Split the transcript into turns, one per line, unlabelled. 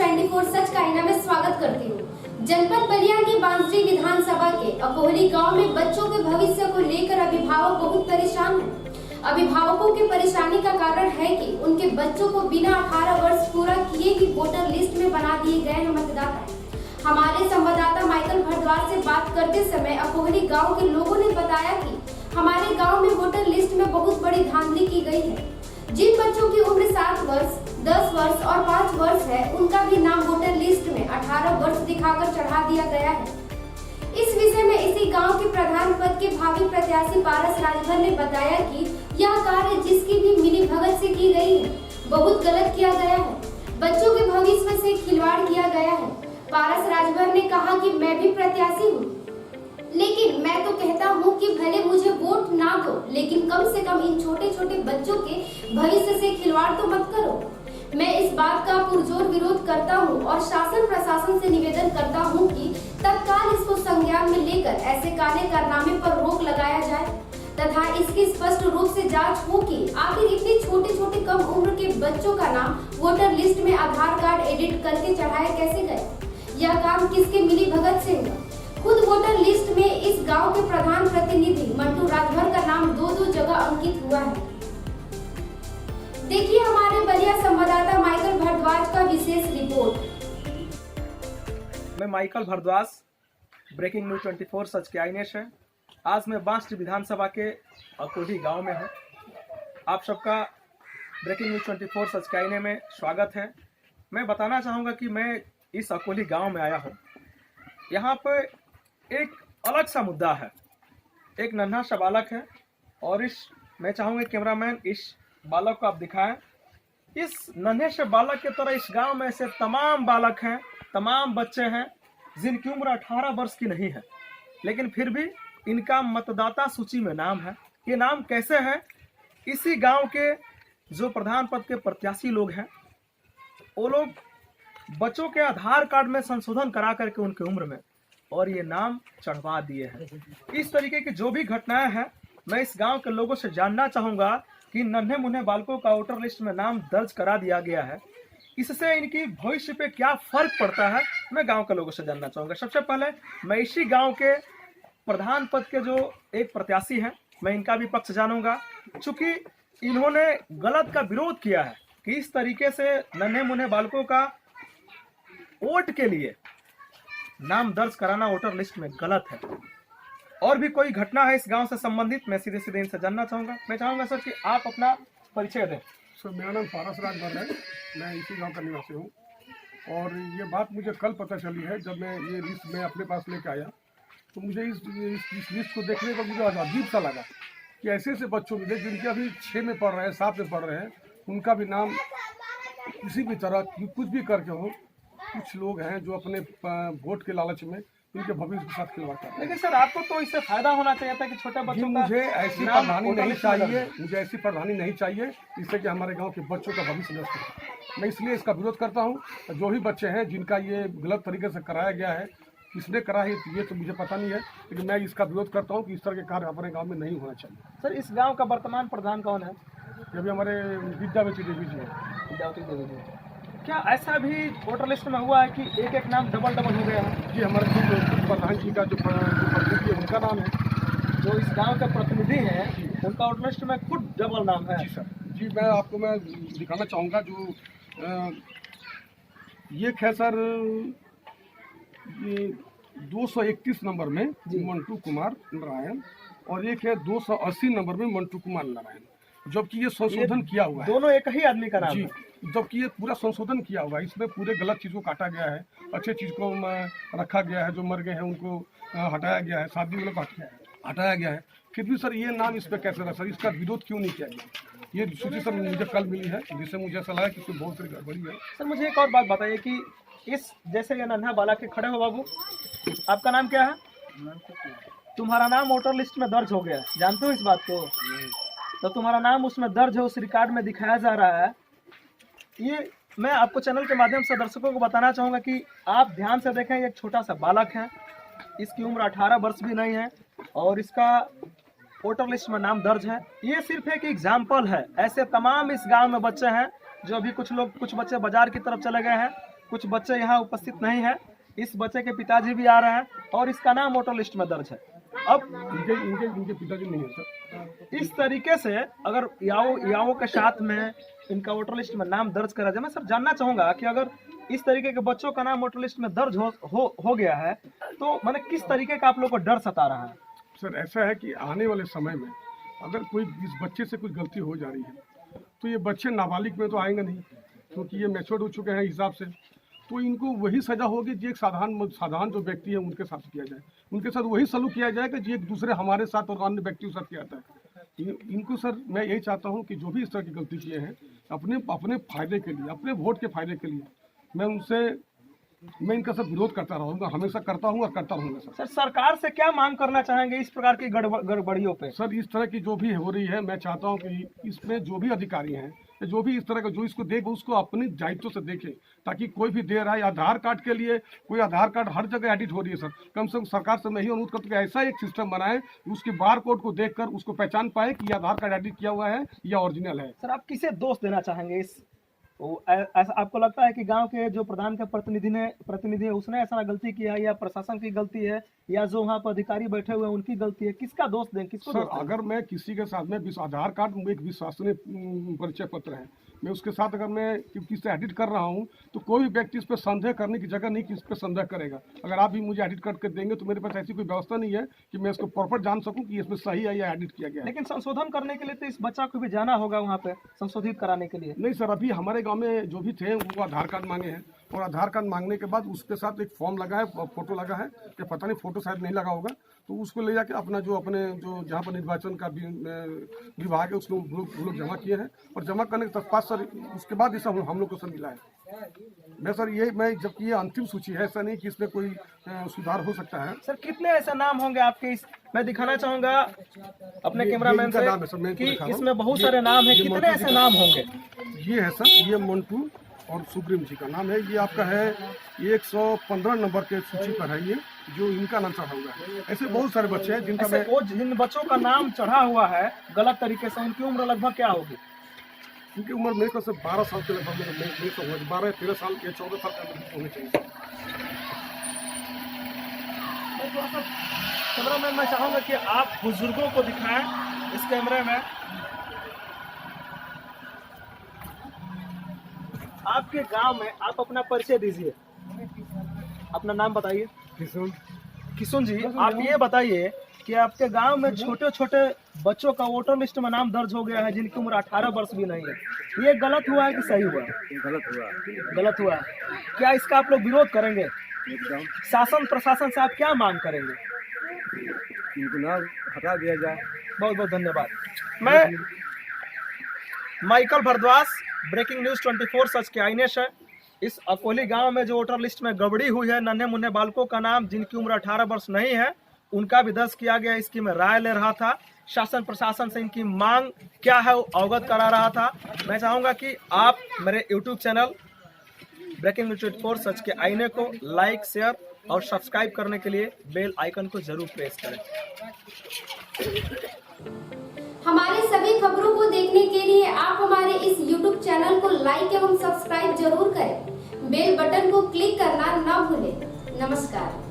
24 सच का आईना में स्वागत करती हूँ। जनपद बलिया की बांसडी विधानसभा के अकोहली गांव में बच्चों के भविष्य को लेकर अभिभावक बहुत परेशान हैं। अभिभावकों की परेशानी का कारण है कि उनके बच्चों को बिना 18 वर्ष पूरा किए ही वोटर लिस्ट में बना दिए गए हैं मतदाता। हमारे संवाददाता माइकल भारद्वाज से बात करते समय अकोहली गाँव के लोगों ने बताया कि हमारे गाँव में वोटर लिस्ट में बहुत बड़ी धांधली की गई है। जिन बच्चों की उम्र 7 वर्ष, 10 वर्ष और 5 वर्ष है, उनका भी नाम वोटर लिस्ट में 18 वर्ष दिखाकर चढ़ा दिया गया है। इस विषय में इसी गांव के प्रधान पद के भावी प्रत्याशी पारस राजभर ने बताया कि यह कार्य जिसकी भी मिलीभगत से की गई है, बहुत गलत किया गया है। बच्चों के भविष्य से खिलवाड़ किया गया है। पारस राजभर ने कहा कि मैं भी प्रत्याशी हूँ, लेकिन मैं तो कहता हूँ कि भले मुझे वोट ना दो, लेकिन कम से कम इन छोटे छोटे बच्चों के भविष्य से खिलवाड़ तो मत करो। मैं इस बात का पुरजोर विरोध करता हूँ और शासन प्रशासन से निवेदन करता हूँ कि तत्काल इसको संज्ञान में लेकर ऐसे काले कारनामे पर रोक लगाया जाए तथा इसकी स्पष्ट रूप से जांच हो कि आखिर इतने छोटे छोटे कम उम्र के बच्चों का नाम वोटर लिस्ट में आधार कार्ड एडिट करके चढ़ाया कैसे गया। यह काम किसके मिलीभगत से हुआ। खुद वोटर लिस्ट में इस गांव के प्रधान प्रतिनिधि मंटू राजभर का नाम दो जगह अंकित हुआ है। देखिए हमारे बलिया संवाददाता माइकल भारद्वाज का विशेष रिपोर्ट।
मैं माइकल भारद्वाज, ब्रेकिंग न्यूज 24 सच के आईने से। आज मैं बांसडी विधानसभा के अकोहली गांव में हूं। आप सबका ब्रेकिंग न्यूज 24 सच के आईने में स्वागत है। मैं बताना चाहूँगा कि मैं इस अकोहली गांव में आया हूँ। यहाँ पर एक अलग सा मुद्दा है। एक नन्हा सा बालक है और मैं चाहूँगा कैमरामैन इस बालक को आप दिखाएं। इस नन्हे से बालक के तरह इस गांव में से तमाम बालक हैं, तमाम बच्चे हैं जिनकी उम्र 18 वर्ष की नहीं है, लेकिन फिर भी इनका मतदाता सूची में नाम है। ये नाम कैसे है? इसी गांव के जो प्रधान पद के प्रत्याशी लोग हैं, वो लोग बच्चों के आधार कार्ड में संशोधन करा करके उनकी उम्र में और ये नाम चढ़वा दिए हैं। इस तरीके की जो भी घटनाएं हैं, मैं इस गांव के लोगों से जानना चाहूंगा कि नन्हे मुन्ने बालकों का वोटर लिस्ट में नाम दर्ज करा दिया गया है, इससे इनकी भविष्य पे क्या फर्क पड़ता है, मैं गांव के लोगों से जानना चाहूंगा। सबसे पहले मैं इसी गांव के प्रधान पद के जो एक प्रत्याशी हैं, मैं इनका भी पक्ष जानूंगा। चूंकि इन्होंने गलत का विरोध किया है कि इस तरीके से नन्हे मुन्ने बालकों का वोट के लिए नाम दर्ज कराना वोटर लिस्ट में गलत है। और भी कोई घटना है इस गांव से संबंधित, मैं सीधे सीधे इनसे जानना चाहूंगा। मैं चाहूंगा सर कि आप अपना परिचय दें।
सर, मेरा नाम पारस राजभर है। मैं इसी गांव का निवासी हूं और ये बात मुझे कल पता चली है। जब मैं ये लिस्ट में अपने पास लेके आया तो मुझे इस लिस्ट को देखने पर मुझे अजीब सा लगा कि ऐसे ऐसे बच्चों मिले जिनके अभी 6 में पढ़ रहे हैं, 7 में पढ़ रहे हैं, उनका भी नाम किसी भी तरह कुछ भी करके हो। कुछ लोग हैं जो अपने वोट के लालच में उनके भविष्य के साथ खिलवाड़ करते हैं।
लेकिन सर, आपको तो इससे फायदा होना चाहिए था कि छोटे बच्चों का
मुझे ऐसी प्रधानी नहीं चाहिए। मुझे ऐसी प्रधानी नहीं चाहिए जिससे कि हमारे गांव के बच्चों का भविष्य नष्ट हो। मैं इसलिए इसका विरोध करता हूं। जो भी बच्चे हैं जिनका ये गलत तरीके से कराया गया है, किसने करा है ये तो मुझे पता नहीं है, लेकिन मैं इसका विरोध करता हूँ कि इस तरह के कार्य हमारे गाँव में नहीं होना चाहिए।
सर, इस गाँव का वर्तमान प्रधान कौन है?
जब हमारे विद्यावती देवी जी हैं।
विद्यावती देवी जी। क्या ऐसा भी वोटर लिस्ट में हुआ है कि एक एक नाम डबल डबल हो गया है?
जी, हमारे खुद प्रधान जी का जो प्रतिनिधि है उनका नाम है।
जो इस गांव के प्रतिनिधि हैं, उनका वोटर लिस्ट में खुद डबल नाम है।
जी सर। जी, मैं दिखाना चाहूँगा। जो ये है सर, ये 231 नंबर में मंटू कुमार नारायण और एक है 280 नंबर में मंटू कुमार नारायण, जबकि ये संशोधन किया हुआ है।
दोनों एक ही आदमी का नाम
जी,
है।
जबकि ये पूरा संशोधन किया हुआ है। इसमें पूरे गलत चीज़ को काटा गया है, अच्छे चीज़ को रखा गया है। जो मर गए हैं उनको हटाया गया है, शादी वालों को हटाया गया है। फिर भी सर ये नाम इस पर कैसे रहा? सर, इसका विरोध क्यों नहीं किया गया? ये सूची सर मुझे कल मिली है, जिससे मुझे ऐसा लगा कि इसमें बहुत सारी गड़बड़ी है।
सर, मुझे एक और बात बताइए कि इस जैसे ये नन्हा बालक के खड़े हो बाबू, आपका नाम क्या है? तुम्हारा नाम वोटर लिस्ट में दर्ज हो गया, जानते हो इस बात को? तो तुम्हारा नाम उसमें दर्ज है, उस रिकॉर्ड में दिखाया जा रहा है। ये मैं आपको चैनल के माध्यम से दर्शकों को बताना चाहूँगा कि आप ध्यान से देखें। एक छोटा सा बालक है, इसकी उम्र 18 वर्ष भी नहीं है और इसका वोटर लिस्ट में नाम दर्ज है। ये सिर्फ एक एग्जाम्पल है। ऐसे तमाम इस गांव में बच्चे हैं जो अभी कुछ बच्चे बाजार की तरफ चले गए हैं कुछ बच्चे यहाँ उपस्थित नहीं है। इस बच्चे के पिताजी भी आ रहे हैं और इसका नाम वोटर लिस्ट में दर्ज है। अब
इनके पिताजी नहीं है सर।
इस तरीके से अगर युवाओं के साथ में इनका वोटर लिस्ट में नाम दर्ज करा जाए, मैं सर जानना चाहूंगा कि अगर इस तरीके के बच्चों का नाम वोटर लिस्ट में दर्ज हो गया है तो मैंने किस तरीके का आप लोग को डर सता रहा है?
सर ऐसा है कि आने वाले समय में अगर कोई इस बच्चे से कुछ गलती हो जा रही है तो ये बच्चे नाबालिग में तो आएंगे नहीं, क्योंकि ये मैच्योर हो चुके हैं हिसाब से। तो इनको वही सजा होगी जो एक साधारण जो व्यक्ति है उनके साथ किया जाए, उनके साथ वही सलूक किया जाए कि जो एक दूसरे हमारे साथ और अन्य व्यक्तियों के साथ किया जाता है। इनको सर मैं यही चाहता हूँ कि जो भी इस तरह की गलती किए हैं अपने फायदे के लिए, अपने वोट के फायदे के लिए, मैं इनका सब विरोध करता रहूंगा, हमेशा करता हूँ और करता रहूंगा।
सर सरकार से क्या मांग करना चाहेंगे इस प्रकार की गड़बड़ियों पे?
सर इस तरह की जो भी हो रही है, मैं चाहता हूँ कि इसमें जो भी अधिकारी हैं, जो भी इस तरह का जो इसको देखे उसको अपनी दायित्व से देखे, ताकि कोई भी दे रहा है आधार कार्ड के लिए, कोई आधार कार्ड हर जगह एडिट हो रही है सर। कम से कम सरकार से मैं ही अनुरोध करता हूँ कि ऐसा एक सिस्टम बनाए कि उसके बार कोड को देखकर उसको पहचान पाए कि ये आधार कार्ड एडिट किया हुआ है या ओरिजिनल है।
सर आप किसे दोष देना चाहेंगे इस ऐसा आपको लगता है कि गांव के जो प्रधान के प्रतिनिधि है उसने ऐसा गलती किया है, या प्रशासन की गलती है, या जो वहाँ पर अधिकारी बैठे हुए हैं उनकी गलती है? किसका दोष दें, किसको?
सर अगर मैं किसी के साथ में आधार कार्ड एक विश्वसनीय परिचय पत्र है, मैं उसके साथ अगर मैं किसी से एडिट कर रहा हूँ तो कोई भी व्यक्ति इस पर संदेह करने की जगह नहीं कि इस पर संदेह करेगा। अगर आप भी मुझे एडिट करके देंगे तो मेरे पास ऐसी कोई व्यवस्था नहीं है कि मैं इसको प्रॉपर जान सकूं कि इसमें सही है या एडिट किया गया है।
लेकिन संशोधन करने के लिए तो इस बच्चा को भी जाना होगा वहाँ पे संशोधित कराने के लिए।
नहीं सर, अभी हमारे गाँव में जो भी थे वो आधार कार्ड मांगे हैं, और आधार कार्ड मांगने के बाद उसके साथ एक फॉर्म लगा है, फोटो लगा है, कि पता नहीं फोटो शायद नहीं लगा होगा, तो उसको ले जाके अपना जो जहाँ पर निर्वाचन का विभाग है उसको वो लोग जमा किए हैं, और जमा करने के तत्पश्चात सर उसके बाद ऐसा हम लोग को सर मिला है। मैं सर जबकि ये अंतिम सूची है, ऐसा नहीं कि इसमें कोई सुधार हो सकता है।
सर कितने ऐसे नाम होंगे आपके मैं दिखाना चाहूंगा अपने कैमरामैन से कि इसमें बहुत सारे नाम है, कितने ऐसे नाम होंगे?
ये है सर, ये मंटू और सुग्रीम जी का नाम है। ये आपका है 115 नंबर के सूची पर है, ये जो इनका नाम चढ़ा हुआ है। ऐसे बहुत सारे बच्चे हैं
जिन बच्चों का नाम चढ़ा हुआ है गलत तरीके से, उनकी उम्र लगभग क्या होगी?
उनकी उम्र मेरे ख्याल से 12 साल के लगभग 12-13 साल या 14 साल का होने चाहिए।
कैमरामैन मैं चाहूंगा कि आप बुजुर्गों को दिखाएं इस कैमरे में। आपके गांव में आप अपना परिचय दीजिए, अपना नाम बताइए। किशुन जी, आप ये बताइए कि आपके गांव में छोटे छोटे बच्चों का वोटर लिस्ट में नाम दर्ज हो गया है जिनकी उम्र 18 वर्ष भी नहीं है, ये गलत हुआ है कि सही हुआ? गलत हुआ है। क्या इसका आप लोग विरोध करेंगे? शासन प्रशासन से आप क्या मांग करेंगे?
इनको नाम हटा दिया जाए।
बहुत बहुत धन्यवाद। मैं माइकल भारद्वाज, ब्रेकिंग न्यूज 24 सच के आईनेश है। इस अकोली गांव में जो वोटर लिस्ट में गड़बड़ी हुई है, नन्हे मुन्ने बालकों का नाम जिनकी उम्र 18 वर्ष नहीं है उनका भी दर्ज किया गया, इसकी मैं राय ले रहा था। शासन प्रशासन से इनकी मांग क्या है वो अवगत करा रहा था। मैं चाहूंगा कि आप मेरे YouTube चैनल ब्रेकिंग न्यूज 24 सच के आईने को लाइक, शेयर और सब्सक्राइब करने के लिए बेल आइकन को जरूर प्रेस करें।
हमारे सभी खबरों को देखने के लिए आप हमारे इस YouTube चैनल को लाइक एवं सब्सक्राइब जरूर करें। बेल बटन को क्लिक करना न भूलें। नमस्कार।